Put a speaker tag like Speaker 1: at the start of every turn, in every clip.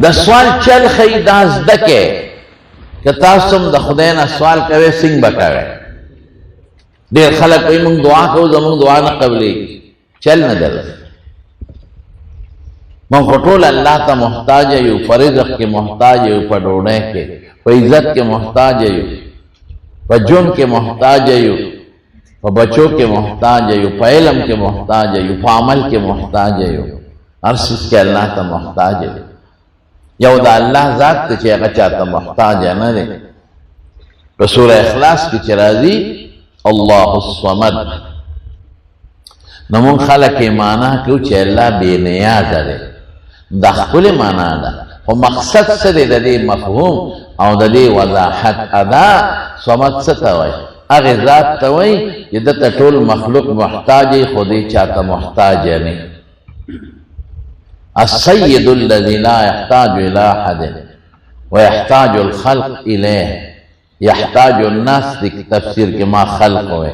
Speaker 1: د سوال چل خی داز دکے کہ تاسم د خداینا سوال کوي سنگ بکاوے دیر خلق کوئی منگ دعا کو زمان دعا نہ قبلی چل نہ در من خطول اللہ تا محتاج ایو پر رزق کے محتاج ایو پر ڈوڑے کے پر عزت کے محتاج ایو پر جن کے محتاج ایو پر بچوں کے محتاج ایو پر علم کے محتاج ایو پر عمل کے محتاج ایو ہر چیز کے اللہ تا محتاج ایو یو دا اللہ ذات تے اگر چاہتا محتاج ہے نا دے سورہ اخلاص کی چرازی اللہ الصمد نمون خلق مانا کیوں چھے اللہ بے نیاز ہے دخل مانا دا و مقصد سے دے دے مفہوم او دے وضاحت ادا صمد سے توئی اگر ذات توئی یہ دتا طول مخلوق محتاج خودی چاہتا محتاج ہے نہیں السید الذي لا يحتاج الى احد ويحتاج الخلق اليه يحتاج الناس دی تفسیر کے ما خلق ہوئے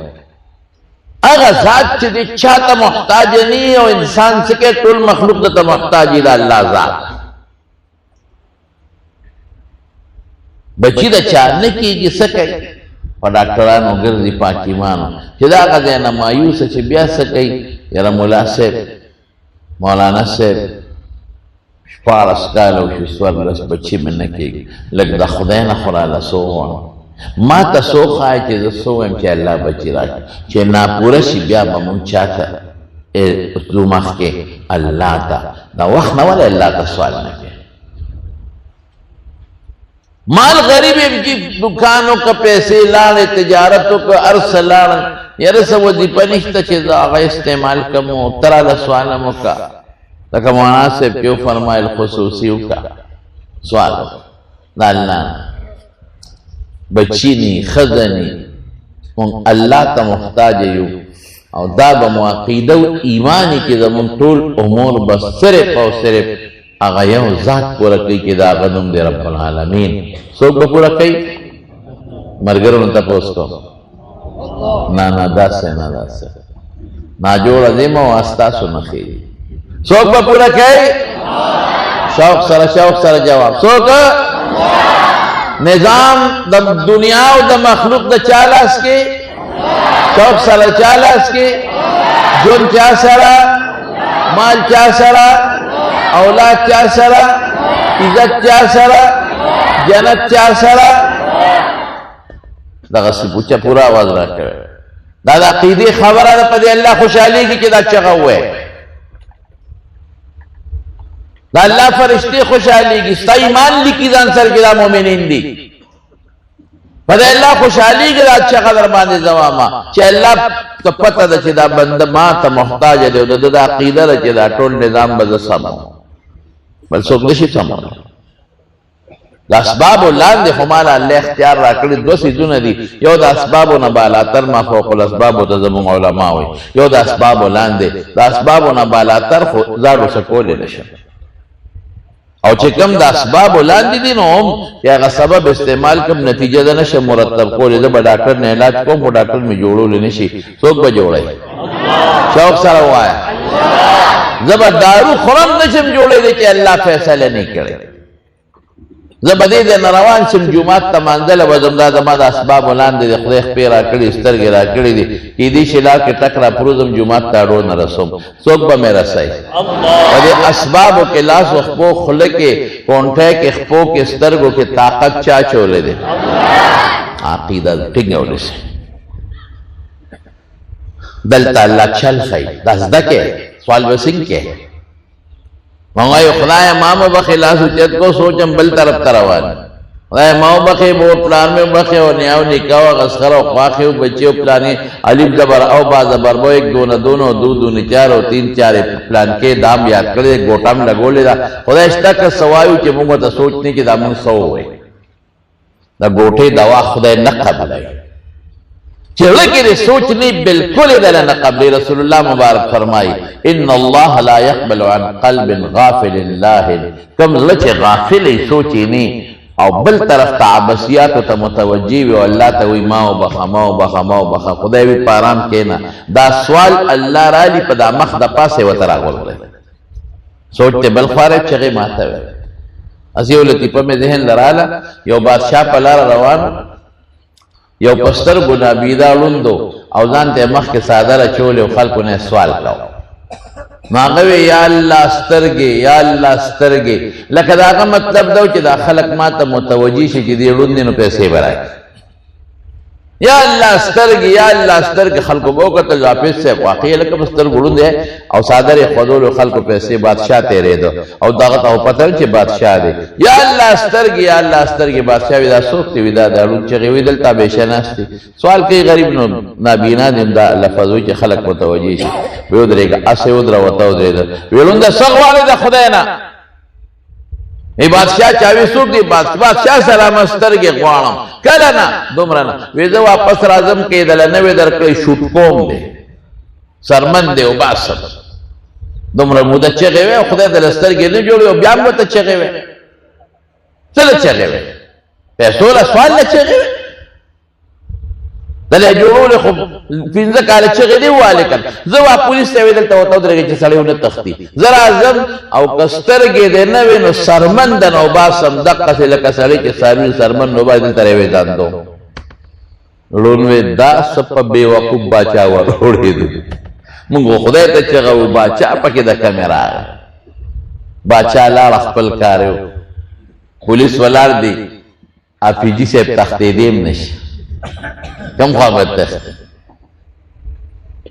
Speaker 1: اگر ذات چیزی چاہتا محتاج نہیں اور انسان سکے طول مخلوق دتا محتاج الى اللہ ذات بچی دا چاہنے کی جی سکے اور ڈاکٹرانو گرزی پاکی مانو چیزا کا دینا مایوس چی بیا سکے یرا مولا سیب مولانا سیب شپارس کالو شسور لس بچی میں نکی لگ دا خداینا خرالا سووان ما تا سو خواہی چیز سوویم چی اللہ بچی راکی چی ناپورشی بیا بمون چاہتا دو مخ کے اللہ تا دا وقت نوالا اللہ تا سوال نکے مال غریب کی دکانوں کا پیسے لانے تجارتوں کا عرص لانے یرسا وظیفہ نشتا چیز آغا استعمال کمو ترا دا سوالمو کا لکہ مناسب کیوں فرمائے الخصوصیوں کا سوال دا اللہ بچینی خزنی اللہ تا محتاج یو او دا بمواقیدو ایمانی کی زمون طول امور بس صرف او صرف آغا یو ذات پورا کئی کی دا غنم دے رب العالمین سوک با پورا کئی مرگرون تا پوس کو نا دا سے نا جوڑا دیما واسطہ سو نخیری سوک با پورا کئی شوق سر جواب سوک نظام دا دنیا و دا مخلوق دا چالاس کی شوق سر چالاس کی جن چا سرا مال چا سرا اولاد چا سرا عزت چا سرا جنت چا سرا دا غصی پوچھا پورا آواز رکھ کرے دا قیدی خبر دا پدی اللہ خوشحالی کی کہ دا چگا ہوئے دا اللہ فرشتی خوشحالی کی ستا ایمان لکی دان سر کی دا مومنین دی پدی اللہ خوشحالی کی دا اچھا قدر باندے زواما چہ اللہ تو پتہ دا چہ دا بند ما تا محتاج دے دا دا قیدہ دا چہ دا ٹول نظام بزا سامو بل سوکلشی سامو دا اسباب و لان دے خمالا اللہ اختیار را کردی دو سیزون دی یو دا اسباب و نبالاتر ما فوق الاسباب و تزمون علماء ہوئی یو دا اسباب و لان دے دا اسباب و نبالاتر زارو سکولے لشن او چکم دا اسباب و لان دی نو ہم یا اگا سبب استعمال کم نتیجہ دا نشا مرتب کولے دا با ڈاکٹر نے علاج کو وہ ڈاکٹر میں جوڑو لے نشی سوک با جوڑے شوق سارا ہوا ہے زبا دارو خورم نشم جوڑے دے کہ اللہ فیصلے نہیں کرے زبدی دے نروان سم جماعت تا منزل وزم دا زمان دا اسباب ولان دے خدیخ پی را کڑی استرگی را کڑی دے کی دی شلا کے تک را پروزم جماعت تا رو نرسوم سوک با میرا سائی ودی اسبابو کے لاس و خپو خلقے کونٹھے کے خپو کے استرگو کے طاقت چاچو لے دے عقیدہ ٹنگے ہو لے سے دلتا اللہ چل خی دازدہ کے سوال بسنگ کے مانگائی خدای مامو بخی لاسو چت کو سوچم بل طرف تروان خدای مامو بخی بو پلان میں بخی و نیاو نکاو غسخر و خواخی و بچے و پلانی علیب زبر او با زبر بو ایک دون دونو دو دون چار و تین چار پلان کے دام یاد کردے گوٹام لگو لے دا خدای اشتاک سوایو چی مونگو تا سوچنے کی دامن سو ہوئے دا گوٹے دوا خدای نقب لگے چلکے دے سوچنی بالکل دلن قبل رسول اللہ مبارک فرمائی ان اللہ لا يقبل عن قلب غافل اللہ کم لچ غافل سوچی نہیں او بل طرف تعبسیات تا متوجی و اللہ تاوی ماو بخا ماو بخا ماو بخا خدای بھی پارام کہنا دا سوال اللہ را لی پا دا مخ دا پاسے و تراغل رہے سوچتے بل خوارے چگے ماتا ہوئے اسی یو لطیفه میں ذہن لرالا یو بادشاہ په لار روان یو پستر گنابیدا لندو او ځان ته مخ کې صادر اچول او خلکو نه سوال کاو ماغوی یا الله سترګې یا الله سترګې لکه داغه مطلب دا چې دا خلک ما ته متوجي شي چې دې لوند نو پیسې برای یا الله سترګې یا الله سترګې خلکو بو کتل واپس سے واقعي لکه پستر ګړوند او صادر خودول خلکو پیسې بادشاہ تیرې دو او داغه ته پتل چې بادشاہ دی یا الله سترګې یا الله سترګې بادشاہ ودا سوکتی ودا دالو چې وی دلته بشناستي سوال کوي غریب نو نابینا دیم دا لفظوي چې خلک متوجي شي وی درېګه اسه ودره وته درېد ویلوند سغواله د خدای نه ای بادشاہ چاوی سوک دی بادشاہ سلام سترګې غواړم کله نه دومره نه وی زه واپس راځم کېدل نه وی درکړی شوټ کوم دی سرمن دی او باسم دومره موده چغې وی خدای د سترګې نه جوړي او بیا مو ته چغې وی څه چغې وی پیسو له سوال نه چغې وی دله جوړول خو پنځه کال چغې دی واله کړ زه وا پولیس ته ویل ته وته درګه چې سړیونه تختی زرا اعظم او کسترګې دی نه وینو سرمند نو باسم دقه لکه سړی چې ساروی سرمن نو باندې ترې وې ځان دو لونوي دا سپ به وقوب باچا وروړې دي موږ خدای ته چغو باچا پکې د کیمرا باچا لاړ خپل کارو پولیس ولار دی افیجی سے تختې دیم نشي کم خواهد تخت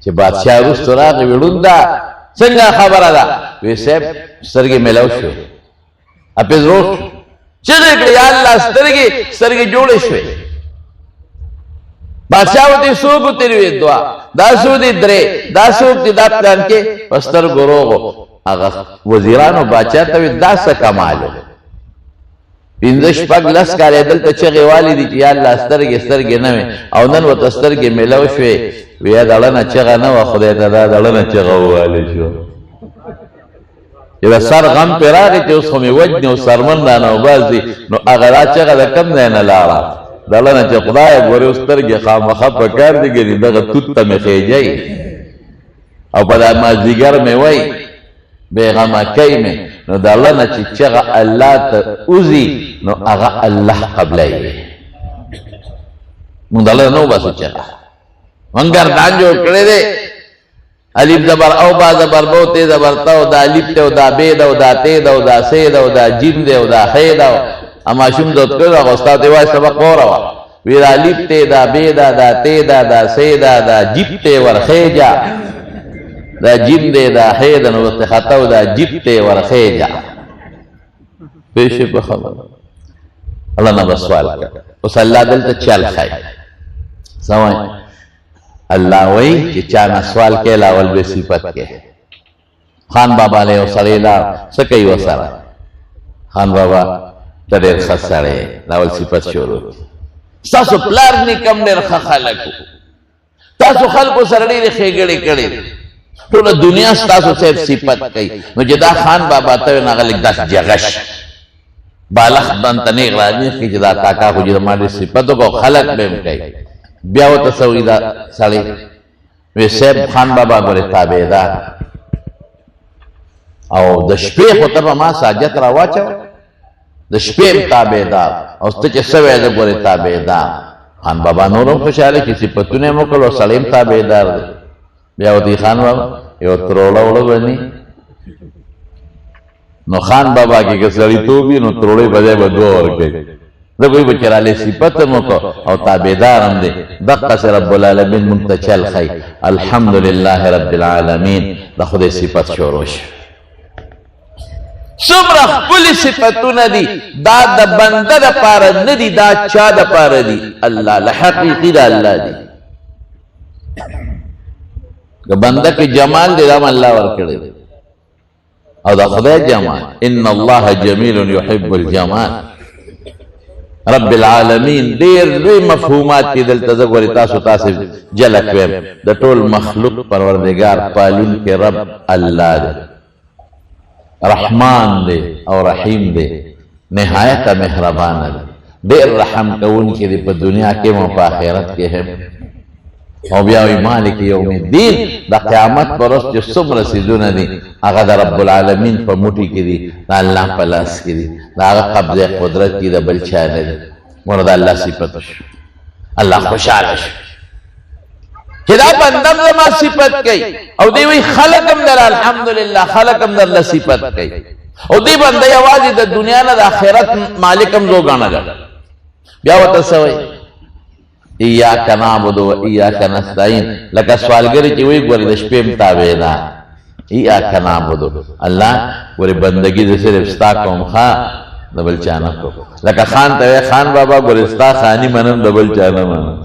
Speaker 1: چې بادشاہ روس راغی وړوندا څنګه خبره ده وی صاحب سترګې ملاو شو اپیز روس چې دې یا الله سترګې جوړې شوې بادشاہ وتی سوق تیری دعا دا سو دي درې دا سوق دي دا پلان کې پستر ګروغو هغه وزیرانو بادشاہ ته دا څه کمالو پنځه شپږ لس کالې دلته چغې والی دي چې یا الله سترګې نه وي او نن ورته سترګې میلاو شوې ویا دړنه چغه نه وه خدای ته دا دړنه چغه ووالی شو یوه سر غم پرې راغی چې اوس خو مې وجنې او سرمن رانه وباسي نو هغه دا چغه د کم ځای نه لاړه دړنه چې خدایه ګورې اوس سترګې خامخا په کار دي ګنې دغه توت ته مې خېجئ او په دا مازدیګر مې وی بېغمه کوي مې نو د الله نه چې چغه الله ته اوزي نو هغه الله قبلوي مونږ د الله نه وباسو چغه مونږ ګردان جوړ کړی دی الف زبر او با زبر بو ته زبر تا او دا الف ته او دا ب ده او دا ت ده او دا س ده او دا جیم ده او دا خ ده اما شوم د کړه استاد وای سبق اوروا وی الف ته دا ب ده دا ت ده دا س ده دا جیم ته ورخېجا دا جیم دے دا حیدن وقت خطاو دا جیب ورخیجا پیشے پہ خبر اللہ نے بسوال کر اس اللہ دلتا چل خی سوائیں اللہ وی کہ چانا سوال کے لاول بے صفت کے خان بابا لے او سڑیلا سکی و سرا خان بابا تدیر خسرے لاول صفت شروع ستاسو پلار نکم دیر خلقو تاسو خلقو سرڑی خیگڑی کڑی ټول دنیا ستاسو صاحب صفت کوي نو جدا خان بابا ته نغلک داس جغش بالغ بنت نه راځي چې دا کاکا خو جدا مالي صفاتو کو خلق به کوي بیا و تسوی دا سړی وی صاحب خان بابا ګره تابعدار او د شپې خو ته ما ساجت را واچو د شپې تابعدار او ته چې سوي د ګره تابعدار خان بابا نورم خوشاله چې صفاتونه مو کولو سلیم تابعدار بیا وتی خان بابا یو تروړه وړه باندې نو خان بابا کې کسړی توبې نو تروړې بځای به دوه ورکړي دا کوئی بچراله صفت مو کو او تابعدار هم دي دقه سره رب العالمین منتچل خی الحمدلله رب العالمین دا خدای صفت شوروش څومره خپل صفتونه دي دا د بنده د پاره نه دي دا چا د پاره دي الله لحقیقی دا الله دي کہ بندہ کے جمال دے رام اللہ ورکڑے او دا خدا جمال ان اللہ جمیل یحب الجمال رب العالمین دیر دوی مفہومات کی دل تذکر تاسو تاسو جلک ویم دا طول مخلوق پروردگار پالون کے رب اللہ دے رحمان دے او رحیم دے نہایت مہربان دے دیر رحم کون کی دے پا دنیا کے مو پا آخرت کے ہیں او بیا وی مالک یوم الدین د قیامت پر ورځ چې څومره څیزونه دي هغه د رب العالمین په موټي کې دي د الله په لاس کې دي د هغه قبضه قدرت کې د بل چا نه دي مراد الله صفت شو الله خوشاله شو چې دا بندم زما صفت کوي او دی وی خلقم در الحمدلله خلقم در صفت کوي او دی بنده یوازې د دنیا نه د آخرت مالکم زو غاڼه بیا وته سوي ایاک نعبد و ایاک نستعین لکه سوالګری چې وی ګورې د شپې متابع ده ایاک نعبد الله ګورې بندگی د صرف ستا کوم ښا د بل چا نه کوم لکه خان ته خان بابا ګورې ستا خانی منم د بل چا نه منم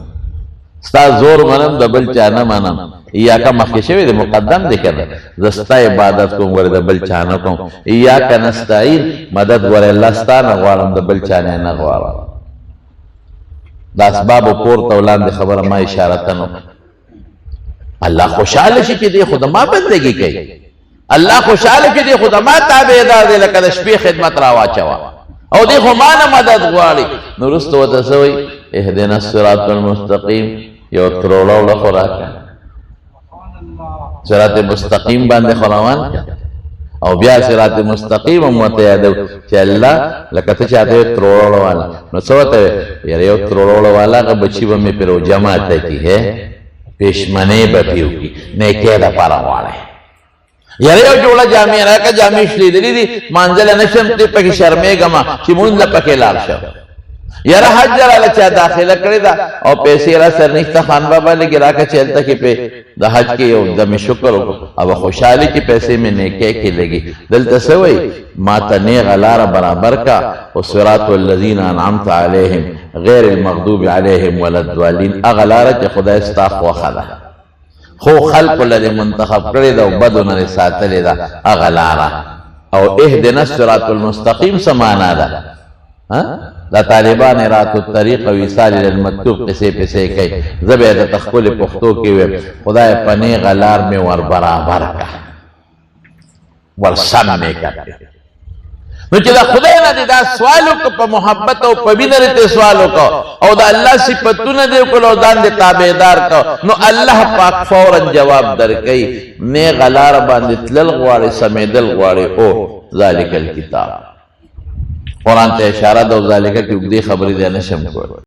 Speaker 1: ستا زور منم د بل چا نه منم ایاک مخکې شوی د مقدم دی کنه زه ستا عبادت کوم ګورې د بل چا نه کوم ایاک نستعین مدد ګورې الله ستا نه غواړم د بل چا نه غواړم دا اسباب پور تولاند خبر ما اشارتنو الله خوشاله شي چې دی خود ما بندگی کوي الله خوشاله چې دی خود ما تابعدار دی لکه د شپې خدمت را واچوا او دی خو ما نه مدد غواړي نو رستو وته سوی اهدنا الصراط المستقیم یو ترولو لخوراک صراط مستقیم باندې خروان او بیا صراط مستقیم مو ته یادو چې الله لکه ته چاته ترولو والا نو څوته یو ترولو والا غ بچی و می پرو جماعت کی ہے پښمنه بپیو کی نه کې دا پاره واله یاره یو جوړه جامع راکه جامع شلې دي مانځل نشم ته پکې شرمېګما چې مونږ لپاره لار شو یاره حج را چا داخله کړی دا او پیسې را سر نشته خان بابا لګی راکه چلته کې په د حج کې یو دمه شکر او خوشحالي کې پیسې مې نیکه کې لګي دلته سوي ما ته نه غلار برابر کا او صراط الذين انعمت عليهم غیر المغضوب عليهم ولا الضالين اغلار چې خدای استاف وخلا خو خلق الذي منتخب کړی دا بدونه ساتلې دا اغلار او اهدنا الصراط المستقيم سمانا دا دا طالبان رات الطریق و وصال للمکتوب قصے پسے کئی زبے دا تخکل پختو کی وے خدای پنی غلار میں ور برابر کا ور سم میں کا نو چې دا خدای نه دا سوالو کو په محبت او په وینرته سوالو کو او دا الله صفاتونه دې کو لودان دې تابعدار کو نو الله پاک فورا جواب درکې نه غلار باندې تلل غواړي سمیدل غواړي او ذالک الکتاب قرآن ته اشاره د ذالک کې دې خبرې ده نشم کول